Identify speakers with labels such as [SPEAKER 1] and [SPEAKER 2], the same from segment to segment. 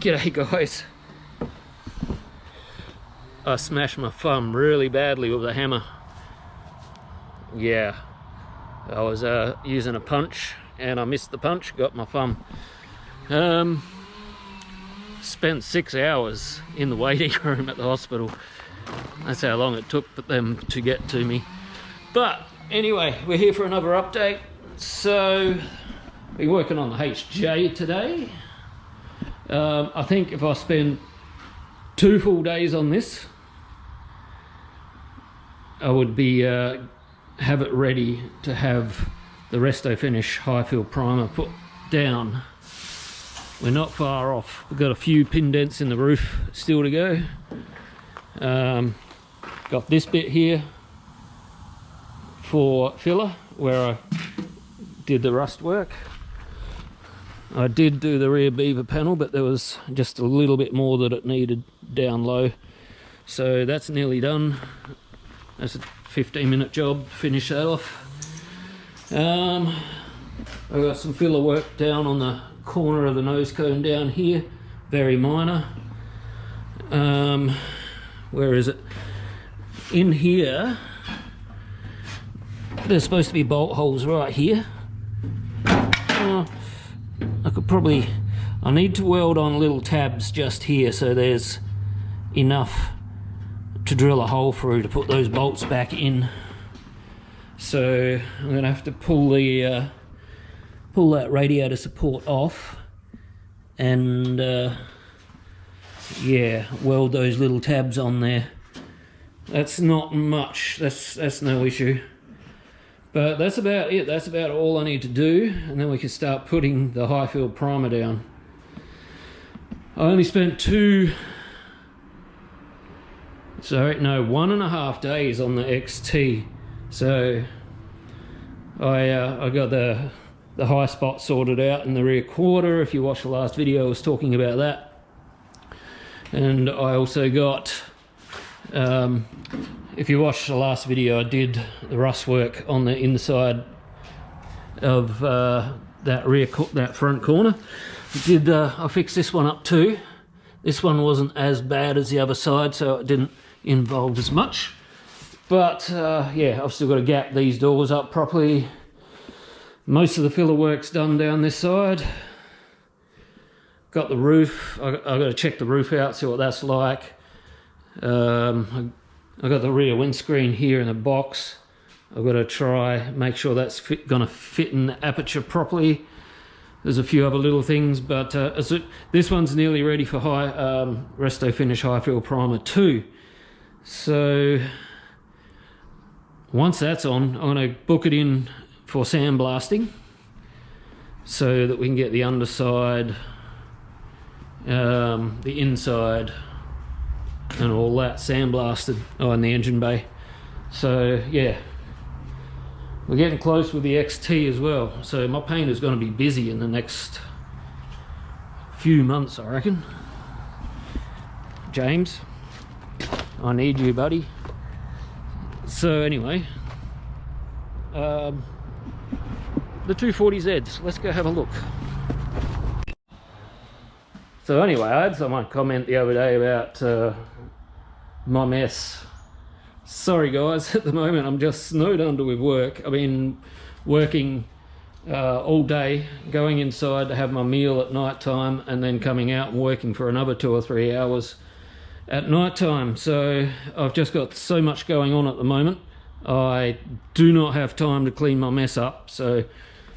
[SPEAKER 1] G'day guys. I smashed my thumb really badly with a hammer. Yeah, I was using a punch and I missed the punch, got my thumb. Spent 6 hours in the waiting room at the hospital. That's how long it took for them to get to me. But anyway, we're here for another update. So, been working on the HJ today. I think if I spend 2 full days on this, I would be have it ready to have the Resto Finish high fill primer put down. We're not far off. We've got a few pin dents in the roof still to go. Got this bit here for filler where I did the rust work. I did do the rear beaver panel, but there was just a little bit more that it needed down low. So that's nearly done. That's a 15-minute job, finish that off. I've got some filler work down on the corner of the nose cone down here, very minor. Where is it? In here, there's supposed to be bolt holes right here. I could probably, I need to weld on little tabs just here so there's enough to drill a hole through to put those bolts back in. So I'm going to have to pull the pull that radiator support off and yeah, weld those little tabs on there. That's not much, that's no issue. But that's about it. That's about all I need to do, and then we can start putting the high fill primer down. I only spent 1.5 days on the XT. So I got the high spot sorted out in the rear quarter. If you watched the last video, I was talking about that. And I also got, if you watched the last video, I did the rust work on the inside of that front corner. I fixed this one up too. This one wasn't as bad as the other side, so it didn't involve as much. But yeah, I've still got to gap these doors up properly. Most of the filler work's done down this side. Got the roof. I've got to check the roof out, see what that's like. I've got the rear windscreen here in a box. I've got to try, make sure that's gonna fit in the aperture properly. There's a few other little things, but this one's nearly ready for Resto Finish High Fill Primer 2. So once that's on, I'm gonna book it in for sandblasting so that we can get the underside, the inside, and all that sandblasted in the engine bay. So yeah, we're getting close with the XT as well. So my painter's going to be busy in the next few months, I reckon. James, I need you, buddy. So anyway, the 240Zs, let's go have a look. So anyway, I had someone comment the other day about my mess. Sorry guys, at the moment I'm just snowed under with work. I've been working all day, going inside to have my meal at night time, and then coming out and working for another 2 or 3 hours at night time. So I've just got so much going on at the moment. I do not have time to clean my mess up. So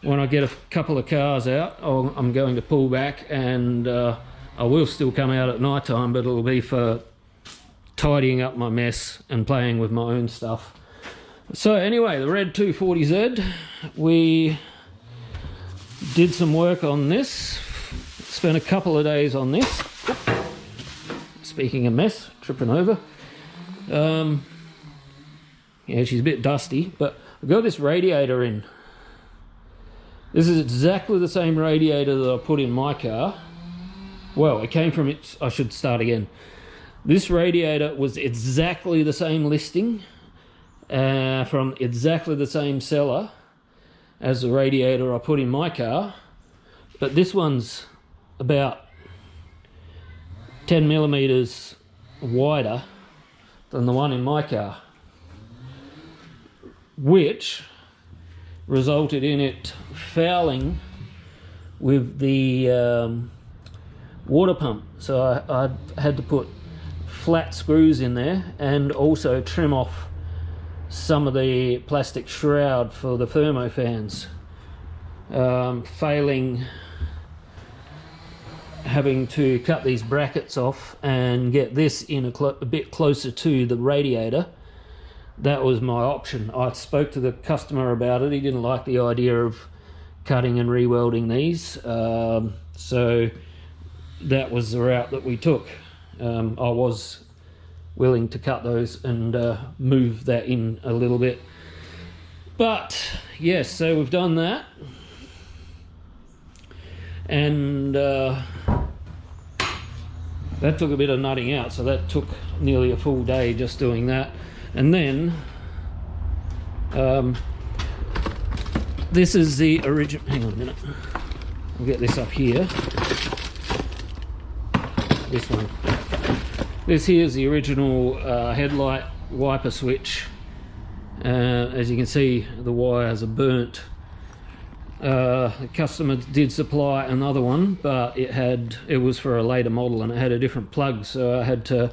[SPEAKER 1] when I get a couple of cars out, I'm going to pull back, and I will still come out at night time, but it'll be for tidying up my mess and playing with my own stuff. So anyway, the red 240Z, we did some work on this, spent a couple of days on this. Speaking of mess, tripping over. Yeah, she's a bit dusty, but I've got this radiator in. This is exactly the same radiator that I put in my car. Well, it came from it. I should start again. This radiator was exactly the same listing from exactly the same seller as the radiator I put in my car, but this one's about 10 millimeters wider than the one in my car, which resulted in it fouling with the water pump. So I had to put flat screws in there and also trim off some of the plastic shroud for the thermo fans, failing having to cut these brackets off and get this in a bit closer to the radiator. That was my option. I spoke to the customer about it. He didn't like the idea of cutting and re-welding these, so that was the route that we took. I was willing to cut those and move that in a little bit, but yes, so we've done that, and that took a bit of nutting out, so that took nearly a full day just doing that. And then this is the original, hang on a minute, I'll get this up here, this one. This here is the original headlight wiper switch. As you can see, the wires are burnt. The customer did supply another one, but it was for a later model and it had a different plug, so I had to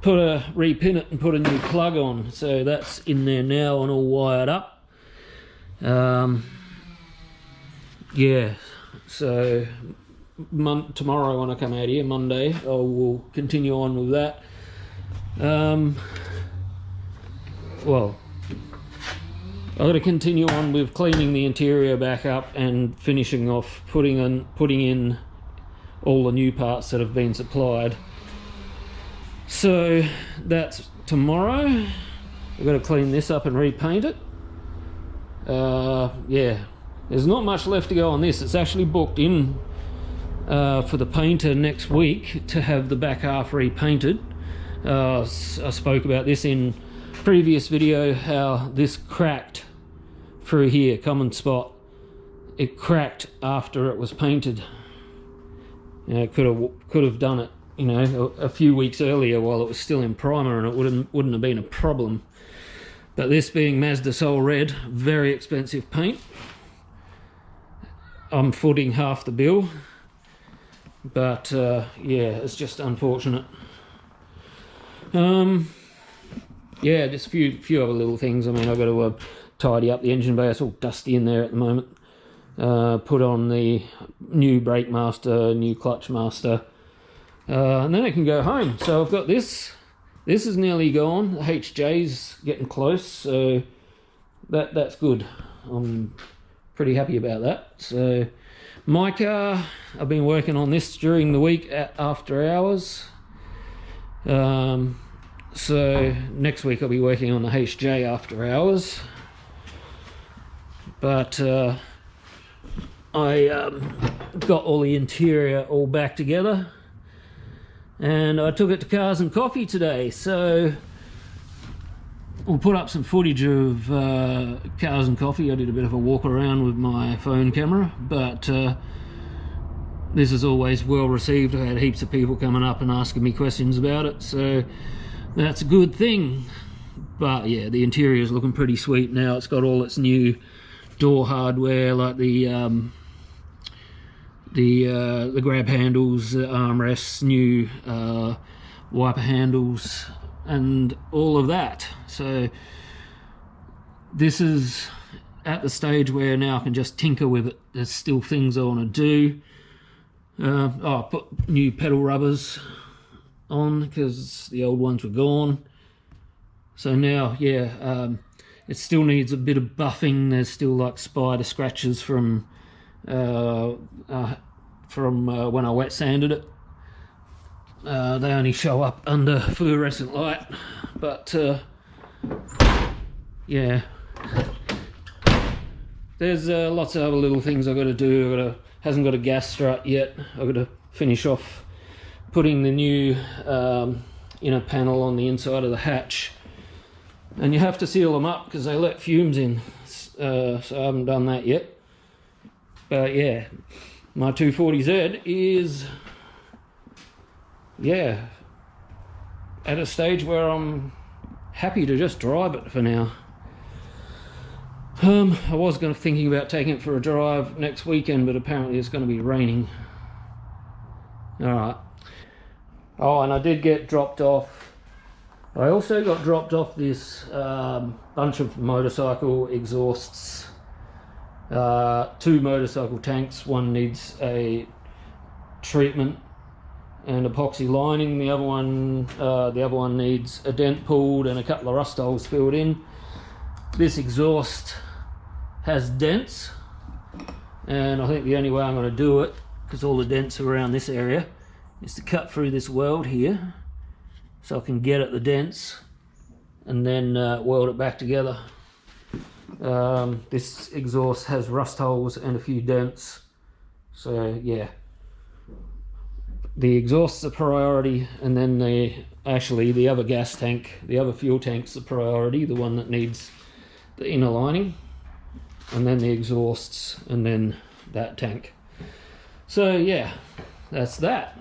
[SPEAKER 1] repin it and put a new plug on. So that's in there now and all wired up. Yeah, so tomorrow when I come out here, Monday, I will continue on with that. Well, I've got to continue on with cleaning the interior back up and finishing off putting in all the new parts that have been supplied. So that's tomorrow. I've got to clean this up and repaint it. Yeah, there's not much left to go on this. It's actually booked in for the painter next week to have the back half repainted. I spoke about this in previous video, how this cracked through here, common spot. It cracked after it was painted. You know, could have done it, you know, a few weeks earlier while it was still in primer, and it wouldn't have been a problem. But this being Mazda Soul Red, very expensive paint. I'm footing half the bill, but yeah, it's just unfortunate. Yeah, just a few other little things. I mean, I've got to tidy up the engine bay. It's all dusty in there at the moment. Put on the new brake master, new clutch master, and then I can go home. So I've got this. This is nearly gone. The HJ's getting close, so that's good. I'm pretty happy about that. So my car, I've been working on this during the week after hours. So next week I'll be working on the HJ after hours. But I got all the interior all back together, and I took it to Cars and Coffee today. So we'll put up some footage of Cars and Coffee. I did a bit of a walk around with my phone camera, but this is always well received. I had heaps of people coming up and asking me questions about it, so that's a good thing. But yeah, the interior is looking pretty sweet now. It's got all its new door hardware, like the grab handles, the armrests, new wiper handles, and all of that. So this is at the stage where now I can just tinker with it. There's still things I want to do. I put new pedal rubbers on because the old ones were gone. So now, yeah, it still needs a bit of buffing. There's still like spider scratches from when I wet sanded it. They only show up under fluorescent light, but yeah, there's lots of other little things I've got to do. Hasn't got a gas strut yet. I've got to finish off putting the new inner panel on the inside of the hatch, and you have to seal them up because they let fumes in, so I haven't done that yet. But yeah, my 240Z is yeah, at a stage where I'm happy to just drive it for now. I was thinking about taking it for a drive next weekend, but apparently it's going to be raining. Alright. Oh, and I did get dropped off. I also got dropped off this bunch of motorcycle exhausts. 2 motorcycle tanks. One needs a treatment and epoxy lining. The other one needs a dent pulled and a couple of rust holes filled in. This exhaust has dents, and I think the only way I'm going to do it, because all the dents are around this area, is to cut through this weld here so I can get at the dents and then weld it back together. This exhaust has rust holes and a few dents, so yeah, the exhaust's a priority, and then the other gas tank, the other fuel tank's the priority, the one that needs the inner lining, and then the exhausts, and then that tank. So yeah, that's that.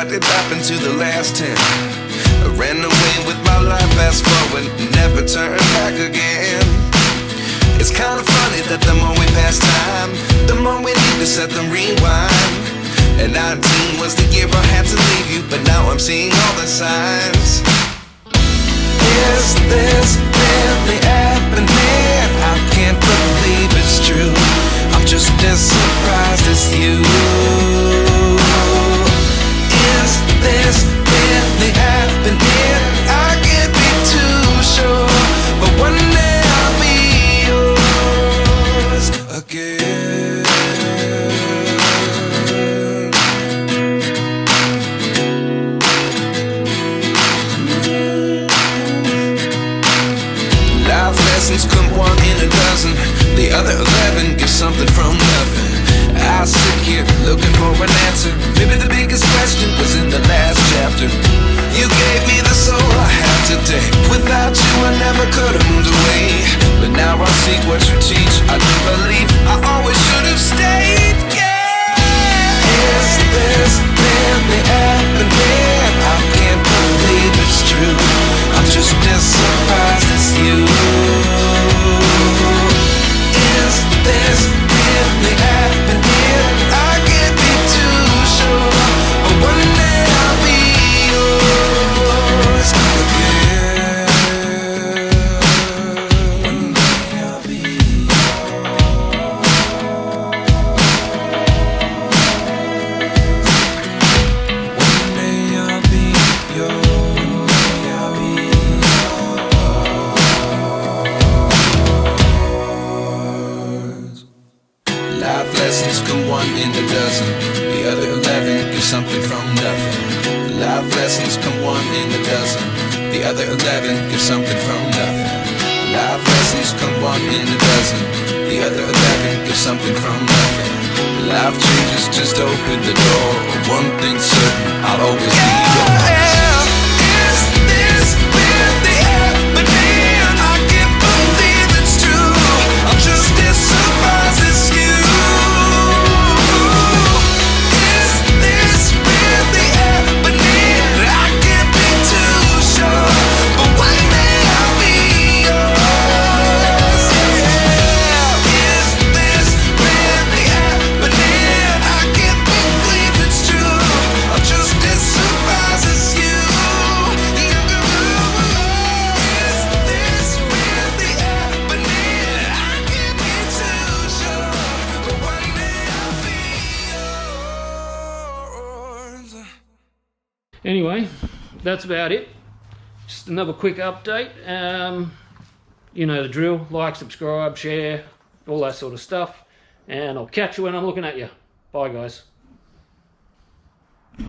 [SPEAKER 2] what did happen to the last 10? I ran away with my life, fast forward, never turn back again. It's kind of funny that the more we pass time, the more we need to set the rewind. And 19 was the year I had to leave you, but now I'm seeing all the signs. Is this really happening? I can't believe it's true. I'm just as surprised as you. Is this really happening? I can't be too sure, but one day I'll be yours again. Life lessons come one in a dozen. The other 11 give something from nothing. I sit here looking for an answer. Maybe the biggest question was in the last chapter. You gave me the soul I have today. Without you I never could have moved away. But now I see what you teach. I do believe I always should have stayed. Yeah. Is this really happening? I can't believe it's true. I'm just as surprised as you. Is this really happening? I can't be too sure, but one day I'll be yours again. One day I'll be yours. One day I'll be yours. Life lessons come one in a dozen. The other 11 give something from nothing. Life lessons come one in a dozen. The other 11 give something from nothing. Life lessons come one in a dozen. The other 11 give something from nothing. Life changes just open the door. One thing's certain, I'll always be yours. Is this really happening? I can't believe it's true. I'm just as surprised as you. Is this really happening? I can't be too sure, but one day I'll be yours. Yeah. Is this really happening? I can't believe it's true. I'm just as surprised as you. Is this really happening? I can't be too sure, but one day I'll be yours.
[SPEAKER 1] Anyway, that's about it. Just another quick update. You know the drill. Like, subscribe, share, all that sort of stuff. And I'll catch you when I'm looking at you. Bye, guys.